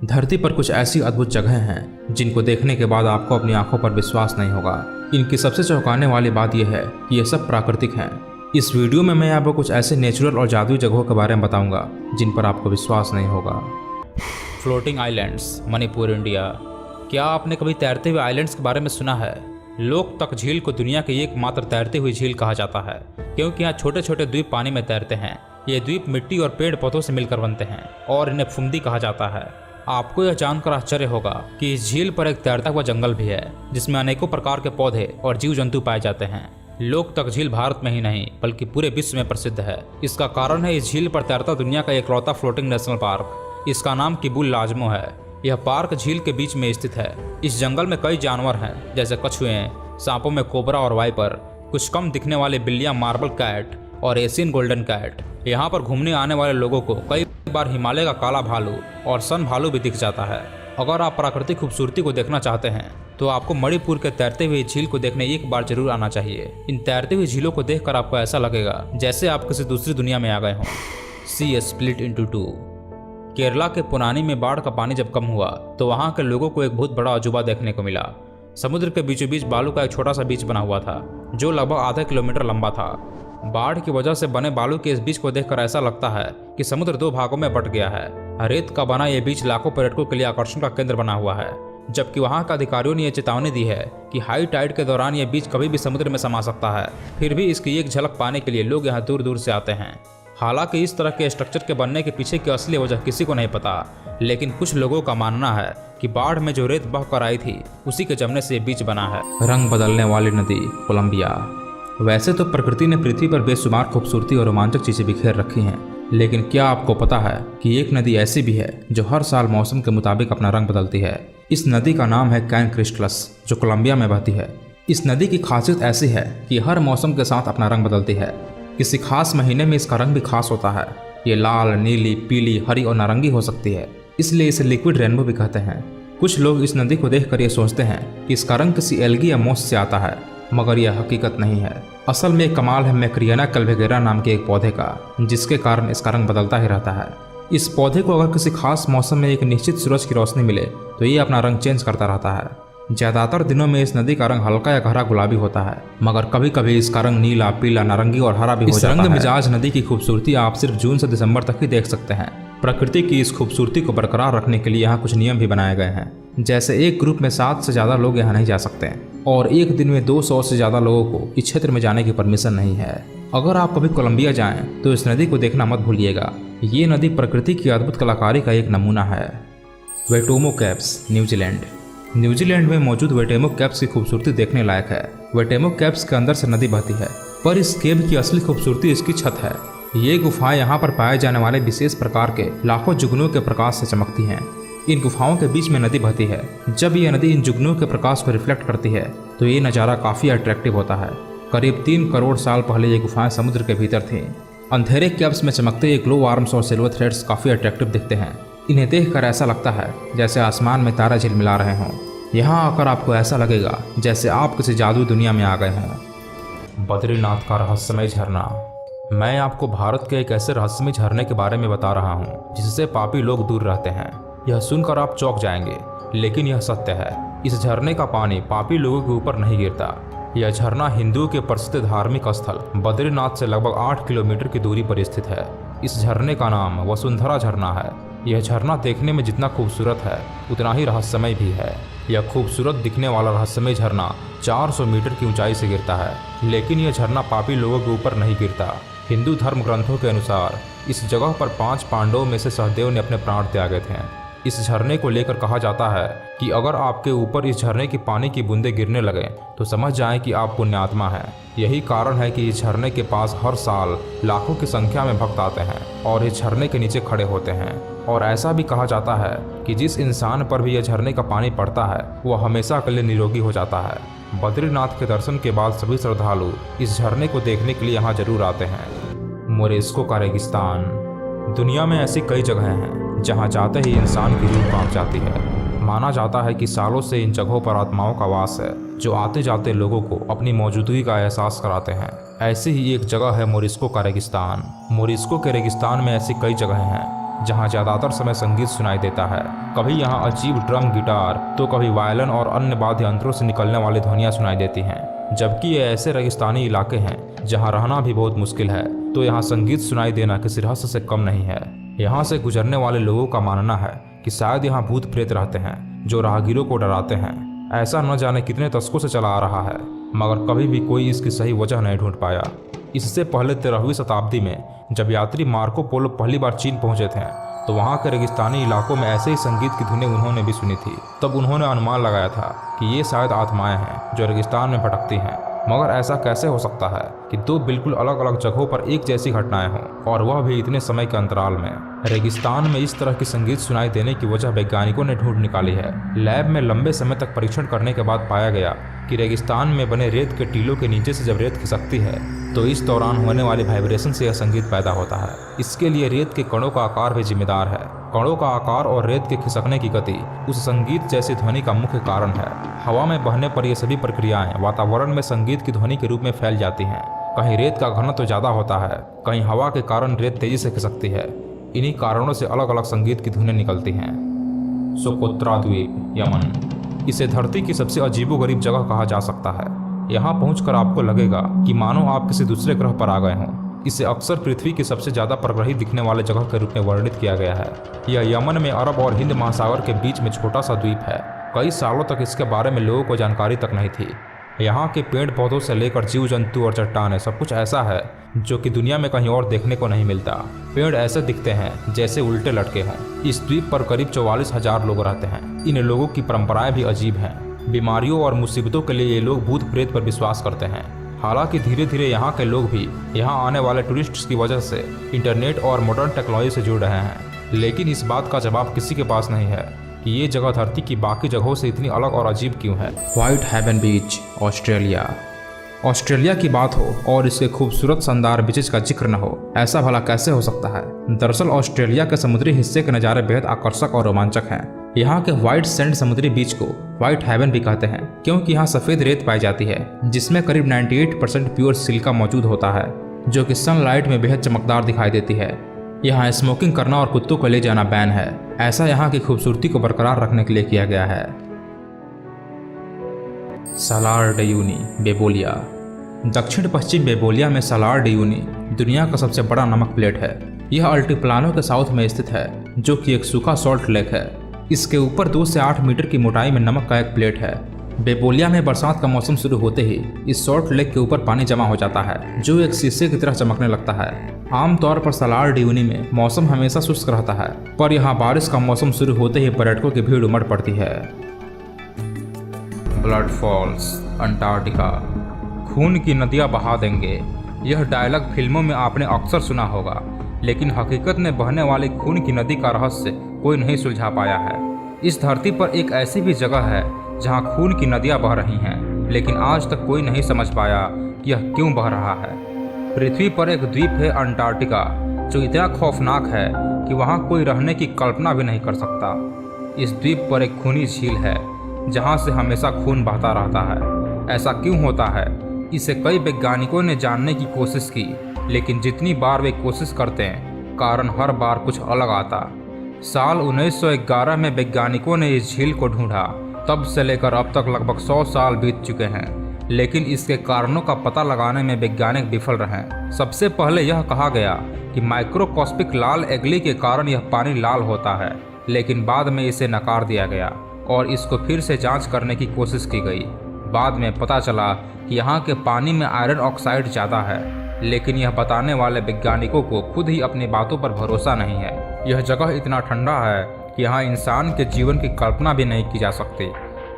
धरती पर कुछ ऐसी अद्भुत जगहें हैं जिनको देखने के बाद आपको अपनी आंखों पर विश्वास नहीं होगा। इनकी सबसे चौंकाने वाली बात यह है कि ये सब प्राकृतिक हैं। इस वीडियो में मैं आपको कुछ ऐसे नेचुरल और जादुई जगहों के बारे में बताऊंगा जिन पर आपको विश्वास नहीं होगा। Floating islands, Manipur, India. क्या आपने कभी तैरते हुए आइलैंड्स के बारे में सुना है? लोकतक झील को दुनिया की एकमात्र तैरती हुई झील कहा जाता है क्योंकि यहाँ छोटे छोटे द्वीप पानी में तैरते हैं। ये द्वीप मिट्टी और पेड़ पौधों से मिलकर बनते हैं और इन्हें फुंदी कहा जाता है। आपको यह जानकर आश्चर्य होगा कि इस झील पर एक तैरता हुआ जंगल भी है जिसमें अनेकों प्रकार के पौधे और जीव जंतु पाए जाते हैं। लोकतक झील भारत में ही नहीं बल्कि पूरे विश्व में प्रसिद्ध है। इसका कारण है इस झील पर तैरता दुनिया का इकलौता फ्लोटिंग नेशनल पार्क। इसका नाम किबुल लाजमो है। यह पार्क झील के बीच में स्थित है। इस जंगल में कई जानवर हैं जैसे कछुए, सांपों में कोबरा और वाइपर, कुछ कम दिखने वाले बिल्लियां मार्बल कैट और एशियन गोल्डन कैट। यहाँ पर घूमने आने वाले लोगों को कई बार हिमालय का काला भालू और सन भालू भी दिख जाता है। अगर आप प्राकृतिक खूबसूरती को देखना चाहते हैं तो आपको मणिपुर के तैरते हुए झील को देखने एक बार जरूर आना चाहिए। इन तैरती हुई झीलों को देखकर आपको ऐसा लगेगा जैसे आप किसी दूसरी दुनिया में आ गए हों। सी स्प्लिट इंटू टू। केरला के पुनानी में बाढ़ का पानी जब कम हुआ तो वहाँ के लोगों को एक बहुत बड़ा अजूबा देखने को मिला। समुद्र के बीचों बीच बालू का एक छोटा सा बीच बना हुआ था जो लगभग आधा किलोमीटर लंबा था। बाढ़ की वजह से बने बालू के इस बीच को देखकर ऐसा लगता है कि समुद्र दो भागों में बट गया है। रेत का बना यह बीच लाखों पर्यटकों के लिए आकर्षण का केंद्र बना हुआ है, जबकि वहां के अधिकारियों ने यह चेतावनी दी है कि हाई टाइड के दौरान यह बीच कभी भी समुद्र में समा सकता है। फिर भी इसकी एक झलक पाने के लिए लोग यहाँ दूर दूर से आते हैं। हालांकि इस तरह के स्ट्रक्चर के बनने के पीछे की असली वजह किसी को नहीं पता, लेकिन कुछ लोगों का मानना है कि बाढ़ में जो रेत बह कर आई थी उसी के जमने से ये बीच बना है। रंग बदलने वाली नदी, कोलंबिया। वैसे तो प्रकृति ने पृथ्वी पर बेशुमार खूबसूरती और रोमांचक चीजें बिखेर रखी हैं, लेकिन क्या आपको पता है कि एक नदी ऐसी भी है जो हर साल मौसम के मुताबिक अपना रंग बदलती है। इस नदी का नाम है कैन क्रिस्टलस, जो कोलंबिया में बहती है। इस नदी की खासियत ऐसी है कि हर मौसम के साथ अपना रंग बदलती है। किसी खास महीने में इसका रंग भी खास होता है। ये लाल, नीली, पीली, हरी और नारंगी हो सकती है, इसलिए इसे लिक्विड रेनबो भी कहते हैं। कुछ लोग इस नदी को देखकर ये सोचते हैं कि इसका रंग किसी एल्गी या मोस से आता है, मगर यह हकीकत नहीं है। असल में एक कमाल है मैक्रियाना कल्वेगेरा नाम के एक पौधे का, जिसके कारण इसका रंग बदलता ही रहता है। इस पौधे को अगर किसी खास मौसम में एक निश्चित सूरज की रोशनी मिले तो ये अपना रंग चेंज करता रहता है। ज्यादातर दिनों में इस नदी का रंग हल्का या गहरा गुलाबी होता है, मगर कभी कभी इसका रंग नीला, पीला, नारंगी और हरा भी हो जाता है। इस रंग मिजाज नदी की खूबसूरती आप सिर्फ जून से दिसंबर तक ही देख सकते हैं। प्रकृति की इस खूबसूरती को बरकरार रखने के लिए यहाँ कुछ नियम भी बनाए गए हैं, जैसे एक ग्रुप में 7 से ज्यादा लोग यहाँ नहीं जा सकते और एक दिन में 200 से ज्यादा लोगों को इस क्षेत्र में जाने की परमिशन नहीं है। अगर आप कभी कोलंबिया जाएं तो इस नदी को देखना मत भूलिएगा। ये नदी प्रकृति की अद्भुत कलाकारी का एक नमूना है। वेटोमो कैप्स, न्यूजीलैंड। न्यूजीलैंड में मौजूद वेटेमो कैप्स की खूबसूरती देखने लायक है। वेटेमो कैप्स के अंदर से नदी बहती है, पर इस केव की असली खूबसूरती इसकी छत है। ये गुफाएं यहाँ पर पाए जाने वाले विशेष प्रकार के लाखों जुगनुओं के प्रकाश से चमकती हैं। इन गुफाओं के बीच में नदी बहती है। जब ये नदी इन जुगनुओं के प्रकाश को रिफ्लेक्ट करती है तो ये नज़ारा काफ़ी अट्रैक्टिव होता है। करीब 3 करोड़ साल पहले ये गुफाएं समुद्र के भीतर थीं। अंधेरे कैप्स में चमकते ये ग्लो आर्म्स और सिल्वर थ्रेड्स काफ़ी अट्रैक्टिव दिखते हैं। इन्हें देखकर ऐसा लगता है जैसे आसमान में तारा झिलमिला रहे हों। यहाँ आकर आपको ऐसा लगेगा जैसे आप किसी जादुई दुनिया में आ गए हों। बद्रीनाथ का रहस्यमय झरना। मैं आपको भारत के एक ऐसे रहस्यमय झरने के बारे में बता रहा हूँ जिससे पापी लोग दूर रहते हैं। यह सुनकर आप चौंक जाएंगे, लेकिन यह सत्य है। इस झरने का पानी पापी लोगों के ऊपर नहीं गिरता। यह झरना हिंदुओं के प्रसिद्ध धार्मिक स्थल बद्रीनाथ से लगभग 8 किलोमीटर की दूरी पर स्थित है। इस झरने का नाम वसुंधरा झरना है। यह झरना देखने में जितना खूबसूरत है उतना ही रहस्यमय भी है। यह खूबसूरत दिखने वाला रहस्यमय झरना 400 मीटर की ऊंचाई से गिरता है, लेकिन यह झरना पापी लोगों के ऊपर नहीं गिरता। हिंदू धर्म ग्रंथों के अनुसार इस जगह पर 5 पांडवों में से सहदेव ने अपने प्राण त्यागे थे। इस झरने को लेकर कहा जाता है कि अगर आपके ऊपर इस झरने की पानी की बूंदें गिरने लगे तो समझ जाएं कि आप पुण्यात्मा हैं। यही कारण है कि इस झरने के पास हर साल लाखों की संख्या में भक्त आते हैं और इस झरने के नीचे खड़े होते हैं। और ऐसा भी कहा जाता है कि जिस इंसान पर भी यह झरने का पानी पड़ता है वह हमेशा के लिए निरोगी हो जाता है। बद्रीनाथ के दर्शन के बाद सभी श्रद्धालु इस झरने को देखने के लिए यहाँ जरूर आते हैं। मोरेस्को का रेगिस्तान। दुनिया में ऐसी कई जगहें हैं जहाँ जाते ही इंसान की रूह कांप जाती है। माना जाता है कि सालों से इन जगहों पर आत्माओं का वास है जो आते जाते लोगों को अपनी मौजूदगी का एहसास कराते हैं। ऐसी ही एक जगह है मोरिस्को का रेगिस्तान। मोरिस्को के रेगिस्तान में ऐसी कई जगहें हैं जहाँ ज़्यादातर समय संगीत सुनाई देता है। कभी यहाँ अजीब ड्रम, गिटार तो कभी वायलिन और अन्य वाद्य यंत्रों से निकलने वाली ध्वनियाँ सुनाई देती हैं। जबकि ये ऐसे रेगिस्तानी इलाके हैं जहाँ रहना भी बहुत मुश्किल है, तो यहाँ संगीत सुनाई देना किसी रहस्य से कम नहीं है। यहाँ से गुजरने वाले लोगों का मानना है कि शायद यहाँ भूत प्रेत रहते हैं जो राहगीरों को डराते हैं। ऐसा न जाने कितने दशकों से चला आ रहा है, मगर कभी भी कोई इसकी सही वजह नहीं ढूंढ पाया। इससे पहले 13वीं शताब्दी में जब यात्री मार्को पोलो पहली बार चीन पहुंचे थे, तो वहाँ के रेगिस्तानी इलाकों में ऐसे ही संगीत की धुनें उन्होंने भी सुनी थी। तब उन्होंने अनुमान लगाया था कि ये शायद आत्माएं हैं जो रेगिस्तान में भटकती हैं। मगर ऐसा कैसे हो सकता है कि दो बिल्कुल अलग अलग जगहों पर एक जैसी घटनाएं हों, और वह भी इतने समय के अंतराल में। रेगिस्तान में इस तरह की संगीत सुनाई देने की वजह वैज्ञानिकों ने ढूंढ निकाली है। लैब में लंबे समय तक परीक्षण करने के बाद पाया गया कि रेगिस्तान में बने रेत के टीलों के नीचे से जब रेत खिसकती है, तो इस दौरान होने वाले वाइब्रेशन से यह संगीत पैदा होता है। इसके लिए रेत के कणों का आकार भी जिम्मेदार है। कणों का आकार और रेत के खिसकने की गति उस संगीत जैसी ध्वनि का मुख्य कारण है। हवा में बहने पर ये सभी प्रक्रियाएं वातावरण में संगीत की ध्वनि के रूप में फैल जाती हैं। कहीं रेत का घनत्व ज्यादा होता है, कहीं हवा के कारण रेत तेजी से खिसकती है। इन्हीं कारणों से अलग अलग संगीत की धुनें निकलती हैं। सोकोत्रा द्वीप, यमन। इसे धरती की सबसे अजीबोगरीब जगह कहा जा सकता है। यहाँ पहुंचकर आपको लगेगा कि मानो आप किसी दूसरे ग्रह पर आ गए हों। इसे अक्सर पृथ्वी की सबसे ज्यादा परग्रही दिखने वाले जगह के रूप में वर्णित किया गया है। यह यमन में अरब और हिंद महासागर के बीच में छोटा सा द्वीप है। कई सालों तक इसके बारे में लोगों को जानकारी तक नहीं थी। यहाँ के पेड़ पौधों से लेकर जीव जंतु और चट्टानें सब कुछ ऐसा है जो कि दुनिया में कहीं और देखने को नहीं मिलता। पेड़ ऐसे दिखते हैं जैसे उल्टे लटके हों। इस द्वीप पर करीब 44,000 लोग रहते हैं। इन लोगों की परंपराएं भी अजीब हैं। बीमारियों और मुसीबतों के लिए ये लोग भूत प्रेत पर विश्वास करते हैं। हालांकि धीरे धीरे यहाँ के लोग भी यहाँ आने वाले टूरिस्ट्स की वजह से इंटरनेट और मॉडर्न टेक्नोलॉजी से जुड़ रहे हैं। लेकिन इस बात का जवाब किसी के पास नहीं है कि ये जगह धरती की बाकी जगहों से इतनी अलग और अजीब क्यों है। व्हाइट हेवन बीच, ऑस्ट्रेलिया। ऑस्ट्रेलिया की बात हो और इसके खूबसूरत शानदार बीचेस का जिक्र न हो, ऐसा भला कैसे हो सकता है। दरअसल ऑस्ट्रेलिया के समुद्री हिस्से के नज़ारे बेहद आकर्षक और रोमांचक हैं। यहाँ के व्हाइट सैंड समुद्री बीच को व्हाइट हेवन भी कहते हैं, क्योंकि यहाँ सफ़ेद रेत पाई जाती है जिसमें करीब 98% प्योर सिलिका मौजूद होता है, जो कि सनलाइट में बेहद चमकदार दिखाई देती है। यहाँ स्मोकिंग करना और कुत्तों को ले जाना बैन है। ऐसा यहाँ की खूबसूरती को बरकरार रखने के लिए किया गया है। सालार डे यूनी, बेबोलिया। दक्षिण पश्चिम बेबोलिया में सालार डे यूनी दुनिया का सबसे बड़ा नमक प्लेट है। यह अल्टीप्लानो के साउथ में स्थित है, जो कि एक सूखा सॉल्ट लेक है। इसके ऊपर 2 से 8 मीटर की मोटाई में नमक का एक प्लेट है। बेबोलिया में बरसात का मौसम शुरू होते ही इस सॉल्ट लेक के ऊपर पानी जमा हो जाता है, जो एक शीशे की तरह चमकने लगता है। आमतौर पर सालार डे यूनी में मौसम हमेशा शुष्क रहता है, पर यहाँ बारिश का मौसम शुरू होते ही पर्यटकों की भीड़ उमड़ पड़ती है। Blood falls, Antarctica. खून की नदियाँ बहा देंगे, यह डायलॉग फिल्मों में आपने अक्सर सुना होगा, लेकिन हकीकत में बहने वाली खून की नदी का रहस्य कोई नहीं सुलझा पाया है। इस धरती पर एक ऐसी भी जगह है जहां खून की नदियां बह रही हैं, लेकिन आज तक कोई नहीं समझ पाया कि यह क्यों बह रहा है। पृथ्वी पर एक द्वीप है अंटार्कटिका, जो इतना खौफनाक है कि वहां कोई रहने की कल्पना भी नहीं कर सकता। इस द्वीप पर एक खूनी झील है जहां से हमेशा खून बहता रहता है। ऐसा क्यों होता है, इसे कई वैज्ञानिकों ने जानने की कोशिश की, लेकिन जितनी बार वे कोशिश करते हैं, कारण हर बार कुछ अलग आता। साल 1911 में वैज्ञानिकों ने इस झील को ढूंढा। तब से लेकर अब तक लगभग 100 साल बीत चुके हैं, लेकिन इसके कारणों का पता लगाने में वैज्ञानिक विफल रहे। सबसे पहले यह कहा गया कि माइक्रोस्कोपिक लाल एगली के कारण यह पानी लाल होता है, लेकिन बाद में इसे नकार दिया गया और इसको फिर से जांच करने की कोशिश की गई। बाद में पता चला कि यहाँ के पानी में आयरन ऑक्साइड ज़्यादा है, लेकिन यह बताने वाले वैज्ञानिकों को खुद ही अपनी बातों पर भरोसा नहीं है। यह जगह इतना ठंडा है कि यहाँ इंसान के जीवन की कल्पना भी नहीं की जा सकती।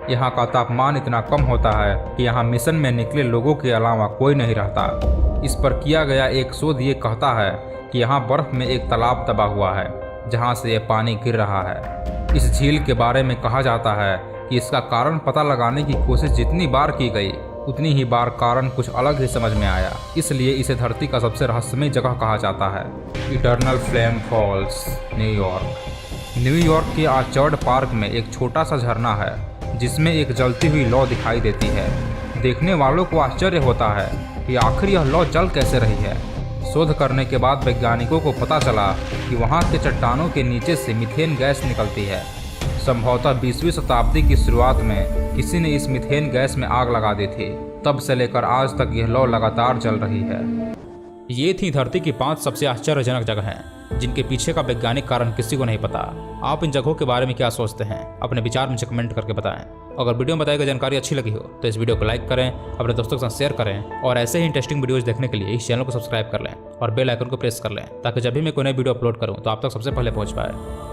यहाँ का तापमान इतना कम होता है कि यहाँ मिशन में निकले लोगों के अलावा कोई नहीं रहता। इस पर किया गया एक शोध ये कहता है कि यहाँ बर्फ में एक तालाब दबा हुआ है जहाँ से ये पानी गिर रहा है। इस झील के बारे में कहा जाता है कि इसका कारण पता लगाने की कोशिश जितनी बार की गई, उतनी ही बार कारण कुछ अलग ही समझ में आया। इसलिए इसे धरती का सबसे रहस्यमय जगह कहा जाता है। Eternal flame falls, New York. New York के ऑर्चर्ड पार्क में एक छोटा सा झरना है जिसमें एक जलती हुई लौ दिखाई देती है। देखने वालों को आश्चर्य होता है कि आखिर यह लौ जल कैसे रही है। शोध करने के बाद वैज्ञानिकों को पता चला कि वहाँ के चट्टानों के नीचे से मीथेन गैस निकलती है। संभवतः 20वीं शताब्दी की शुरुआत में किसी ने इस मीथेन गैस में आग लगा दी थी। तब से लेकर आज तक यह लौ लगातार जल रही है। ये थी धरती की 5 सबसे आश्चर्यजनक जगहें जिनके पीछे का वैज्ञानिक कारण किसी को नहीं पता। आप इन जगहों के बारे में क्या सोचते हैं? अपने विचार मुझे कमेंट करके बताएं। अगर वीडियो में बताई गई जानकारी अच्छी लगी हो तो इस वीडियो को लाइक करें, अपने दोस्तों के साथ शेयर करें और ऐसे ही इंटरेस्टिंग वीडियोस देखने के लिए इस चैनल को सब्सक्राइब कर लें और बेल आइकन को प्रेस कर लें ताकि जब भी मैं कोई नई वीडियो अपलोड करूं तो आप तक सबसे पहले पहुंच पाए।